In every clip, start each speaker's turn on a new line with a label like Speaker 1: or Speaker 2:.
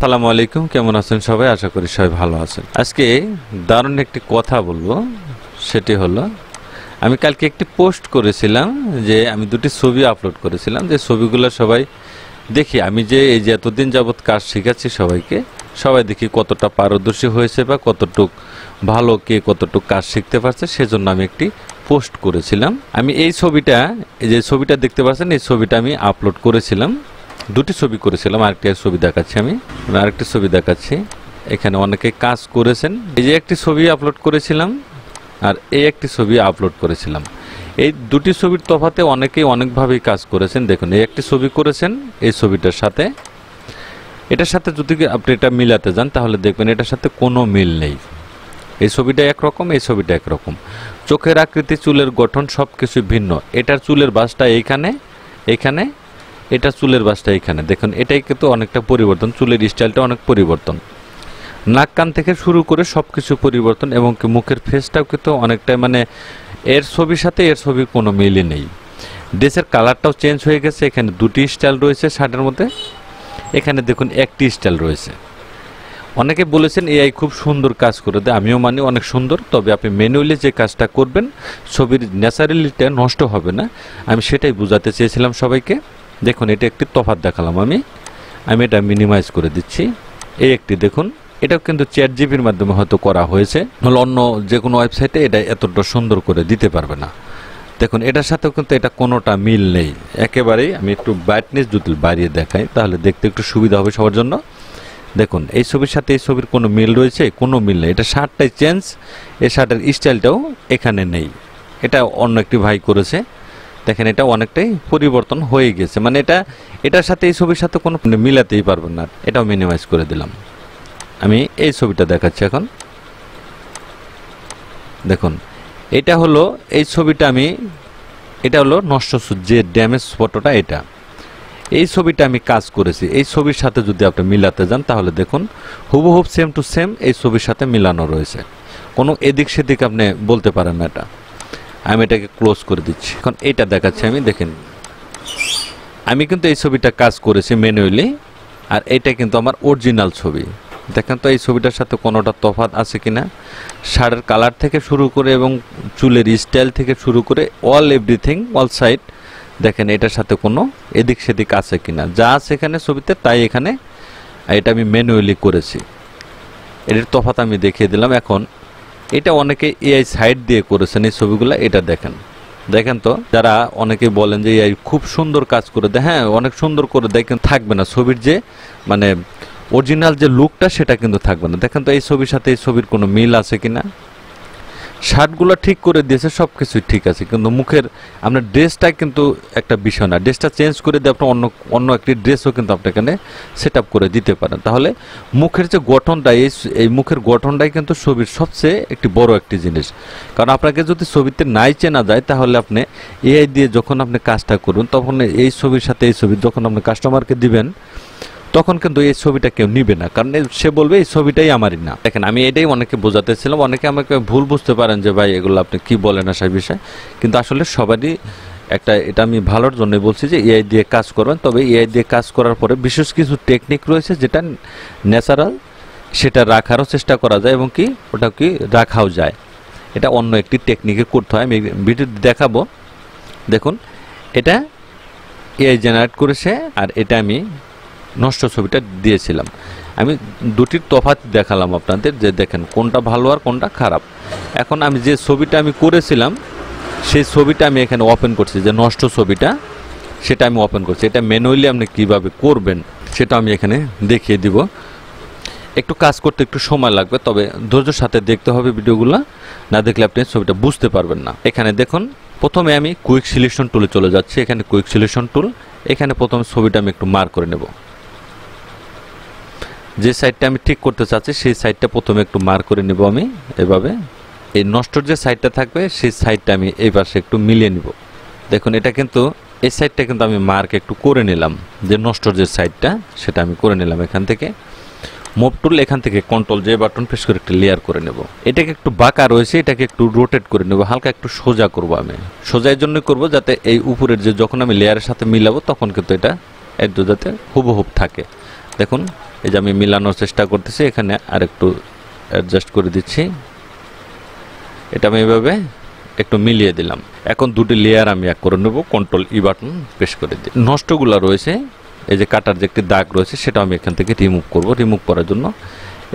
Speaker 1: আসসালামু আলাইকুম, কেমন আছেন সবাই? আশা করি সবাই ভালো আছেন। আজকে দারুণ একটি কথা বলবো, সেটি হলো আমি কালকে একটি পোস্ট করেছিলাম যে আমি দুটি ছবি আপলোড করেছিলাম, যে ছবিগুলো সবাই দেখি। আমি যে এই যে এতদিন যাবৎ কাজ শিখাচ্ছি সবাইকে, সবাই দেখি কতটা পারদর্শী হয়েছে বা কতটুক ভালো, কে কতটুক কাজ শিখতে পারছে, সেজন্য আমি একটি পোস্ট করেছিলাম। আমি এই ছবিটা, এই যে ছবিটা দেখতে পাচ্ছেন, এই ছবিটা আমি আপলোড করেছিলাম। দুটি ছবি করেছিলাম, আরেকটি ছবি দেখাচ্ছি, আমি আরেকটি ছবি দেখাচ্ছি। এখানে অনেকে কাজ করেছেন। এই যে একটি ছবি আপলোড করেছিলাম আর এই একটি ছবি আপলোড করেছিলাম। এই দুটি ছবির তফাতে অনেকেই অনেকভাবেই কাজ করেছেন। দেখুন, এই একটি ছবি করেছেন এই ছবিটার সাথে, এটার সাথে যদি আপনি এটা মিলাতে যান তাহলে দেখবেন এটার সাথে কোনো মিল নেই। এই ছবিটা একরকম, এই ছবিটা একরকম, চোখের আকৃতি, চুলের গঠন সব কিছু ভিন্ন। এটার চুলের বাসটা এইখানে, এখানে, এটা চুলের বাসটা এখানে। দেখুন, এটাই কিন্তু অনেকটা পরিবর্তন, চুলের স্টাইলটা অনেক পরিবর্তন, নাক কান থেকে শুরু করে সব কিছু পরিবর্তন, এবং মুখের ফেসটাও কিন্তু অনেকটাই, মানে এর ছবির সাথে এর ছবির কোনো মিলই নেই। ড্রেসের কালারটাও চেঞ্জ হয়ে গেছে। এখানে দুটি স্টাইল রয়েছে শার্টের মধ্যে, এখানে দেখুন একটি স্টাইল রয়েছে। অনেকে বলেছেন এআই খুব সুন্দর কাজ করে দেয়, আমিও মানি অনেক সুন্দর, তবে আপনি ম্যানুয়ালি যে কাজটা করবেন ছবির ন্যাচারালিটা নষ্ট হবে না, আমি সেটাই বোঝাতে চেয়েছিলাম সবাইকে। দেখুন, এটা একটি তফাৎ দেখালাম আমি এটা মিনিমাইজ করে দিচ্ছি। এই একটি দেখুন, এটাও কিন্তু চ্যাটজিপিটির মাধ্যমে হয়তো করা হয়েছে, হলো অন্য যে কোনো ওয়েবসাইটে এটা এতটা সুন্দর করে দিতে পারবে না। দেখুন, এটার সাথেও কিন্তু এটা কোনোটা মিল নেই একেবারেই। আমি একটু ব্রাইটনেস যদি বাড়িয়ে দেখাই তাহলে দেখতে একটু সুবিধা হবে সবার জন্য। দেখুন, এই ছবির সাথে এই ছবির কোনো মিল রয়েছে? কোনো মিল নেই। এটা শার্টটাই চেঞ্জ, এই শার্টের স্টাইলটাও এখানে নেই, এটা অন্য একটি ভাই করেছে। দেখেন, এটা অনেকটাই পরিবর্তন হয়ে গেছে, মানে এটার সাথে এই ছবির সাথে কোনো মিলাতেই পারবেন না। এটাও মিনিমাইজ করে দিলাম। আমি এই ছবিটা দেখাচ্ছি এখন। দেখুন, এটা হলো এই ছবিটা, এটা হলো নষ্ট যে ড্যামেজ ফটোটা, এটা এই ছবিটা আমি কাজ করেছি। এই ছবির সাথে যদি আপনি মিলাতে যান তাহলে দেখুন হুবহুব সেম টু সেম এই ছবির সাথে মিলানো রয়েছে, কোনো এদিক সেদিক আপনি বলতে পারেন না। এটা আমি এটাকে ক্লোজ করে দিচ্ছি। এখন এইটা দেখাচ্ছি আমি। দেখেন, আমি কিন্তু এই ছবিটা কাজ করেছি ম্যানুয়ালি, আর এটা কিন্তু আমার অরিজিনাল ছবি। দেখেন তো এই ছবিটার সাথে কোনোটা তফাৎ আছে কিনা, শার্টের কালার থেকে শুরু করে এবং চুলের স্টাইল থেকে শুরু করে অল এভরিথিং, অল সাইড। দেখেন, এটার সাথে কোনো এদিক সেদিক আছে কিনা, যা আছে এখানে ছবিতে তাই এখানে। এটা আমি ম্যানুয়ালি করেছি, এটার তফাৎ আমি দেখিয়ে দিলাম। এখন এটা অনেকে এআই সাইড দিয়ে করেছেন এই ছবিগুলো। এটা দেখেন তো, যারা অনেকে বলেন যে এআই খুব সুন্দর কাজ করে দেয়, হ্যাঁ অনেক সুন্দর করে দেয়, কিন্তু থাকবে না ছবির যে মানে অরিজিনাল যে লুকটা, সেটা কিন্তু থাকবে না। দেখেন তো এই ছবির সাথে এই ছবির কোনো মিল আছে কিনা। শার্টগুলো ঠিক করে দিয়েছে, সব কিছুই ঠিক আছে, কিন্তু মুখের আপনার ড্রেসটা কিন্তু একটা বিষয় না। ড্রেসটা চেঞ্জ করে দিয়ে আপনার অন্য একটি ড্রেসও কিন্তু আপনি এখানে সেট আপ করে দিতে পারেন। তাহলে মুখের যে গঠনটা, এই মুখের গঠনটাই কিন্তু ছবির সবচেয়ে একটি বড় একটি জিনিস। কারণ আপনাকে যদি ছবিতে নাই চেনা যায় তাহলে আপনি এআই দিয়ে যখন আপনি কাজটা করবেন, তখন এই ছবির সাথে এই ছবি যখন আপনি কাস্টমারকে দিবেন, তখন কিন্তু এই ছবিটা কেউ নিবে না, কারণ সে বলবে এই ছবিটাই আমারই না। দেখেন, আমি এটাই অনেকে বোঝাতেছিলাম। অনেকে আমাকে ভুল বুঝতে পারেন যে ভাই এগুলো আপনি কি বলেন না সেই বিষয়ে, কিন্তু আসলে সবারই একটা, এটা আমি ভালোর জন্যই বলছি যে এআই দিয়ে কাজ করবেন। তবে এআই দিয়ে কাজ করার পরে বিশেষ কিছু টেকনিক রয়েছে যেটা ন্যাচারাল, সেটা রাখারও চেষ্টা করা যায়, এবং কি ওটা কি রাখাও যায়। এটা অন্য একটি টেকনিকে করতে হয়, আমি ভিডিও দেখাবো। দেখুন, এটা এআই জেনারেট করেছে, আর এটা আমি নষ্ট ছবিটা দিয়েছিলাম। আমি দুটির তফাৎ দেখালাম আপনাদের, যে দেখেন কোনটা ভালো আর কোনটা খারাপ। এখন আমি যে ছবিটা আমি করেছিলাম সেই ছবিটা আমি এখানে ওপেন করছি, যে নষ্ট ছবিটা, সেটা আমি ওপেন করছি। এটা ম্যানুয়ালি আপনি কীভাবে করবেন সেটা আমি এখানে দেখিয়ে দিব। একটু কাজ করতে একটু সময় লাগবে, তবে ধৈর্যের সাথে দেখতে হবে ভিডিওগুলো, না দেখলে আপনি ছবিটা বুঝতে পারবেন না। এখানে দেখুন, প্রথমে আমি কুইক সিলেকশন টুলে চলে যাচ্ছি। এখানে কুইক সিলেকশন টুল, এখানে প্রথমে ছবিটা আমি একটু মার্ক করে নেব। যে সাইডটা আমি ঠিক করতে চাচ্ছি সেই সাইডটা প্রথমে একটু মার্ক করে নেব আমি এভাবে। এই নষ্টর যে সাইডটা থাকবে সেই সাইডটা আমি এই পাশে একটু মিলিয়ে নিব। দেখুন, এটা কিন্তু এই সাইডটা কিন্তু আমি মার্ক একটু করে নিলাম, যে নষ্টর যে সাইডটা সেটা আমি করে নিলাম। এখান থেকে মুভ টুল, এখান থেকে কন্ট্রোল জে বাটন প্রেস করে একটা লেয়ার করে নেব। এটাকে একটু বাঁকা রয়েছে, এটাকে একটু রোটেট করে নেব, হালকা একটু সোজা করব। আমি সোজার জন্য করব যাতে এই উপরের যে যখন আমি লেয়ারের সাথে মিলাবো তখন কিন্তু এটা একটু যাতে হুবহুব থাকে। দেখুন, এই যে আমি মিলানোর চেষ্টা করতেছি, এখানে আরেকটু অ্যাডজাস্ট করে দিচ্ছি। এটা আমি এভাবে একটু মিলিয়ে দিলাম। এখন দুটি লেয়ার আমি এক করে নেব, কন্ট্রোল ই বাটন প্রেস করে দিই। নষ্টগুলো রয়েছে, এই যে কাটার যে একটি দাগ রয়েছে সেটা আমি এখান থেকে রিমুভ করব। রিমুভ করার জন্য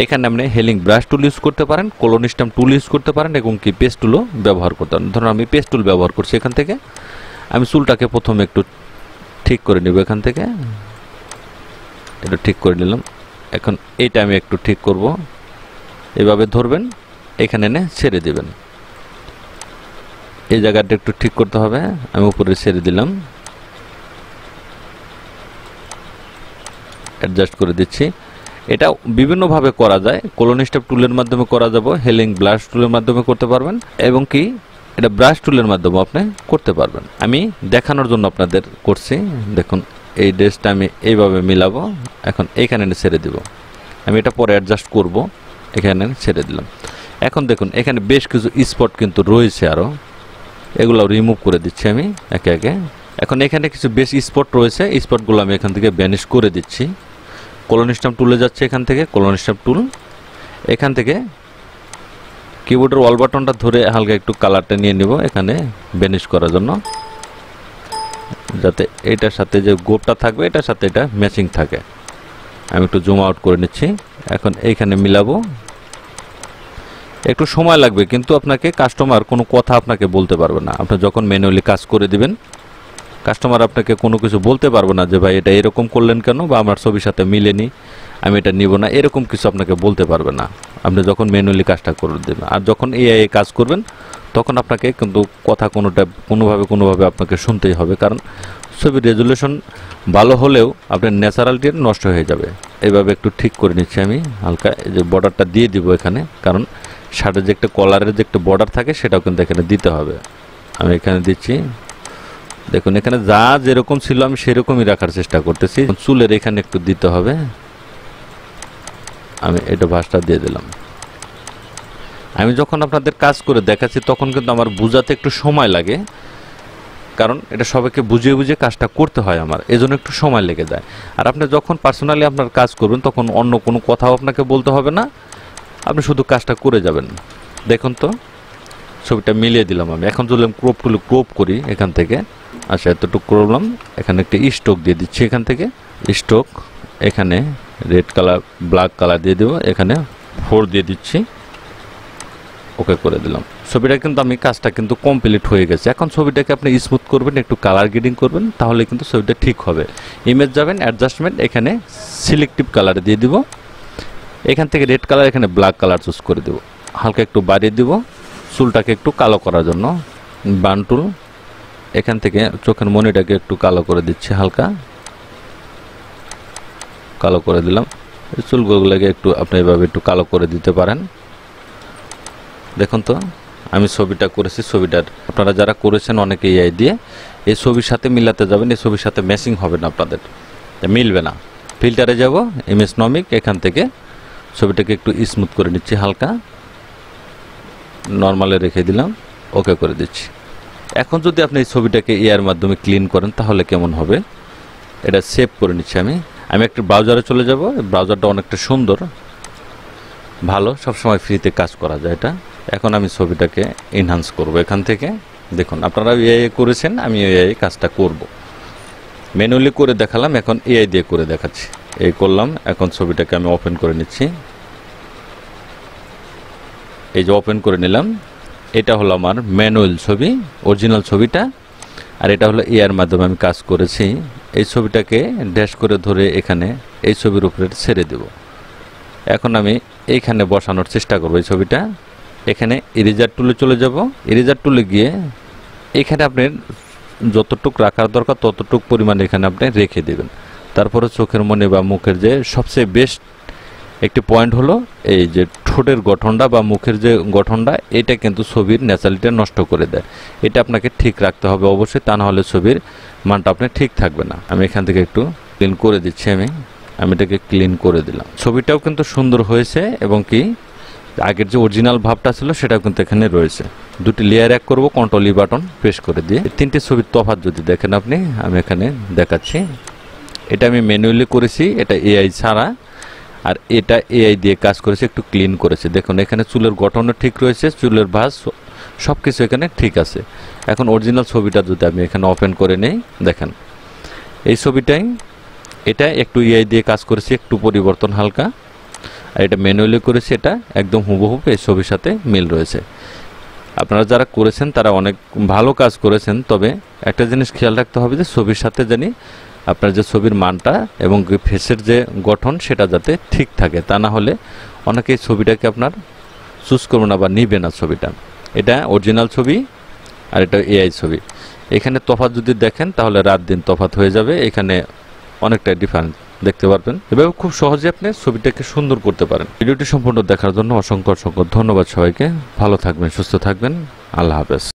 Speaker 1: এখানে আপনি হেলিং ব্রাশ টুল ইউজ করতে পারেন, কলোন স্ট্যাম্প টুল ইউজ করতে পারেন এবং কি পেস্ট টুলও ব্যবহার করতে পারেন। ধরুন আমি পেস্ট টুল ব্যবহার করছি। এখান থেকে আমি চুলটাকে প্রথমে একটু ঠিক করে নেব, এখান থেকে এটা ঠিক করে নিলাম। এখন এইটা আমি একটু ঠিক করব, এভাবে ধরবেন, এখানে এনে ছেড়ে দিবেন। এই জায়গাটা একটু ঠিক করতে হবে, আমি উপরে ছেড়ে দিলাম, অ্যাডজাস্ট করে দিচ্ছি। এটা বিভিন্নভাবে করা যায়, কলোন স্টেপ টুলের মাধ্যমে করা যাবে, হেলিং ব্রাশ টুলের মাধ্যমে করতে পারবেন এবং কি এটা ব্রাশ টুলের মাধ্যমে আপনি করতে পারবেন। আমি দেখানোর জন্য আপনাদের করছি। দেখুন এই ড্রেসটা আমি এইভাবে মিলাবো, এখন এইখানে ছেড়ে দিব। আমি এটা পরে অ্যাডজাস্ট করব, এখানে ছেড়ে দিলাম। এখন দেখুন এখানে বেশ কিছু স্পট কিন্তু রয়েছে, আরও এগুলো রিমুভ করে দিচ্ছি আমি একে একে। এখন এখানে কিছু বেশ স্পট রয়েছে, স্পটগুলো আমি এখান থেকে ব্যানিশ করে দিচ্ছি। কলোন স্ট্যাম্প টুলে যাচ্ছে, এখান থেকে কলোন স্ট্যাম্প টুল, এখান থেকে কিবোর্ডের অল বাটনটা ধরে হালকা একটু কালারটা নিয়ে নিব এখানে ব্যানিশ করার জন্য, যাতে এটার সাথে যে গোপটা থাকবে এটার সাথে এটা ম্যাচিং থাকে। আমি একটু জুম আউট করে নিচ্ছি। এখন এইখানে মিলাবো, একটু সময় লাগবে কিন্তু আপনাকে কাস্টমার কোনো কথা আপনাকে বলতে পারবে না। আপনি যখন ম্যানুয়ালি কাজ করে দিবেন, কাস্টমার আপনাকে কোনো কিছু বলতে পারবে না যে ভাই এটা এরকম করলেন কেন, বা আমার ছবির সাথে মিলেনি, আমি এটা নিব না, এরকম কিছু আপনাকে বলতে পারবে না আপনি যখন ম্যানুয়ালি কাজটা করে দেবেন। আর যখন এআই কাজ করবেন তখন আপনাকে কিন্তু কথা কোনোভাবে আপনাকে শুনতেই হবে, কারণ ছবির রেজুলেশন ভালো হলেও আপনার ন্যাচারালিটি নষ্ট হয়ে যাবে। এইভাবে একটু ঠিক করে নিচ্ছি আমি হালকা, এই যে বর্ডারটা দিয়ে দিব এখানে, কারণ শার্টের যে একটা কলারের যে একটা বর্ডার থাকে সেটাও কিন্তু এখানে দিতে হবে। আমি এখানে দিচ্ছি। দেখুন এখানে যা যেরকম ছিল আমি সেরকমই রাখার চেষ্টা করতেছি। চুলের এখানে একটু দিতে হবে, আমি এটা ভাঁজটা দিয়ে দিলাম। আমি যখন আপনাদের কাজ করে দেখাচ্ছি তখন কিন্তু আমার বোঝাতে একটু সময় লাগে, কারণ এটা সবাইকে বুঝিয়ে বুঝিয়ে কাজটা করতে হয় আমার, এজন্য একটু সময় লেগে যায়। আর আপনি যখন পার্সোনালি আপনার কাজ করবেন তখন অন্য কোনো কথাও আপনাকে বলতে হবে না, আপনি শুধু কাজটা করে যাবেন। দেখুন তো ছবিটা মিলিয়ে দিলাম আমি। এখন যদি আমি ক্রপ টুলে ক্রপ করি এখান থেকে, আচ্ছা এতটুকু করলাম, এখানে একটা স্ট্রোক দিয়ে দিচ্ছি, এখান থেকে স্ট্রোক, এখানে রেড কালার ব্ল্যাক কালার দিয়ে দেবো, এখানে 4 দিয়ে দিচ্ছি, ওকে করে দিলাম। ছবিটা কিন্তু আমি কাজটা কিন্তু কমপ্লিট হয়ে গেছে। এখন ছবিটাকে আপনি স্মুথ করবেন, একটু কালার গ্রেডিং করবেন, তাহলে কিন্তু ছবিটা ঠিক হবে। ইমেজ যাবেন, অ্যাডজাস্টমেন্ট, এখানে সিলেক্টিভ কালার দিয়ে দিব, এখান থেকে রেড কালার, এখানে ব্ল্যাক কালার চুজ করে দেব, হালকা একটু বাড়িয়ে দিব চুলটাকে একটু কালো করার জন্য। বান টুল, এখান থেকে চোখের মনিটাকে একটু কালো করে দিচ্ছি, হালকা কালো করে দিলাম। চুলগুলোকে একটু আপনি এভাবে একটু কালো করে দিতে পারেন। দেখুন তো আমি ছবিটা করেছি, ছবিটার আপনারা যারা করেছেন অনেকে এআই দিয়ে এই ছবির সাথে মিলাতে যাবেন, এই ছবির সাথে ম্যাচিং হবে না, আপনাদের মিলবে না। ফিল্টারে যাব, ইমেজ নমিক, এখান থেকে ছবিটাকে একটু স্মুথ করে নিচ্ছি, হালকা নর্মালে রেখে দিলাম, ওকে করে দিচ্ছি। এখন যদি আপনি এই ছবিটাকে এআইয়ের মাধ্যমে ক্লিন করেন তাহলে কেমন হবে, এটা সেভ করে নিচ্ছি আমি একটা ব্রাউজারে চলে যাব। ব্রাউজারটা অনেকটা সুন্দর, ভালো, সবসময় ফ্রিতে কাজ করা যায় এটা। এখন আমি ছবিটাকে এনহান্স করব এখান থেকে। দেখুন আপনারা এআই করেছেন, আমি এআই কাজটা করব। ম্যানুয়ালি করে দেখালাম, এখন এআই দিয়ে করে দেখাচ্ছি। এই করলাম, এখন ছবিটাকে আমি ওপেন করে নিচ্ছি। এই যে ওপেন করে নিলাম, এটা হলো আমার ম্যানুয়াল ছবি, অরিজিনাল ছবিটা, আর এটা হলো এআইয়ের মাধ্যমে আমি কাজ করেছি। এই ছবিটাকে ড্যাশ করে ধরে এখানে এই ছবির উপরে ছেড়ে দেব। এখন আমি এইখানে বসানোর চেষ্টা করব এই ছবিটা। এখানে ইরেজার টুলে চলে যাব, ইরেজার টুলে গিয়ে এখানে আপনি যতটুক রাখার দরকার ততটুক পরিমাণ এখানে আপনি রেখে দেবেন। তারপরে চোখের মনে বা মুখের যে সবচেয়ে বেস্ট একটি পয়েন্ট হলো এই যে ঠোঁটের গঠনটা বা মুখের যে গঠনটা, এটা কিন্তু ছবির ন্যাচারালিটি নষ্ট করে দেয়। এটা আপনাকে ঠিক রাখতে হবে অবশ্যই, তা না হলে ছবির মানটা আপনি ঠিক থাকবে না। আমি এখান থেকে একটু ক্লিন করে দিচ্ছি, আমি এটাকে ক্লিন করে দিলাম। ছবিটাও কিন্তু সুন্দর হয়েছে এবং কি আগের যে অরিজিনাল ভাবটা ছিল সেটাও কিন্তু এখানে রয়েছে। দুটি লেয়ার এক করব, কন্ট্রোল ই বাটন প্রেস করে দিয়ে। তিনটে ছবির তফাৎ যদি দেখেন আপনি, আমি এখানে দেখাচ্ছি। এটা আমি ম্যানুয়ালি করেছি, এটা এআই ছাড়া। আর এটা এআই দিয়ে কাজ করেছে, একটু ক্লিন করেছে। দেখুন এখানে চুলের গঠনও ঠিক রয়েছে, চুলের ভাঁজ সব কিছু এখানে ঠিক আছে। এখন অরিজিনাল ছবিটা যদি আমি এখানে ওপেন করে নেই, দেখেন এই ছবিটাই, এটা একটু এআই দিয়ে কাজ করেছে, একটু পরিবর্তন হালকা, আর এটা ম্যানুয়ালি করেছে, এটা একদম হুবহু এই ছবির সাথে মিল রয়েছে। আপনারা যারা করেছেন তারা অনেক ভালো কাজ করেছেন, তবে একটা জিনিস খেয়াল রাখতে হবে যে ছবির সাথে জানি আপনার যে ছবির মানটা এবং ফেসের যে গঠন সেটা যাতে ঠিক থাকে, তা না হলে অনেকে এই ছবিটাকে আপনার চুজ করবে না বা নিবে না ছবিটা। এটা অরিজিনাল ছবি আর এটা এআই ছবি। এখানে তফাৎ যদি দেখেন তাহলে রাত দিন তফাৎ হয়ে যাবে, এখানে অনেকটা ডিফারেন্স দেখতে পারবেন। এভাবে খুব সহজে আপনি ছবিটাকে সুন্দর করতে পারেন। ভিডিওটি সম্পূর্ণ দেখার জন্য অসংখ্য অসংখ্য ধন্যবাদ সবাইকে। ভালো থাকবেন, সুস্থ থাকবেন, আল্লাহ হাফেজ।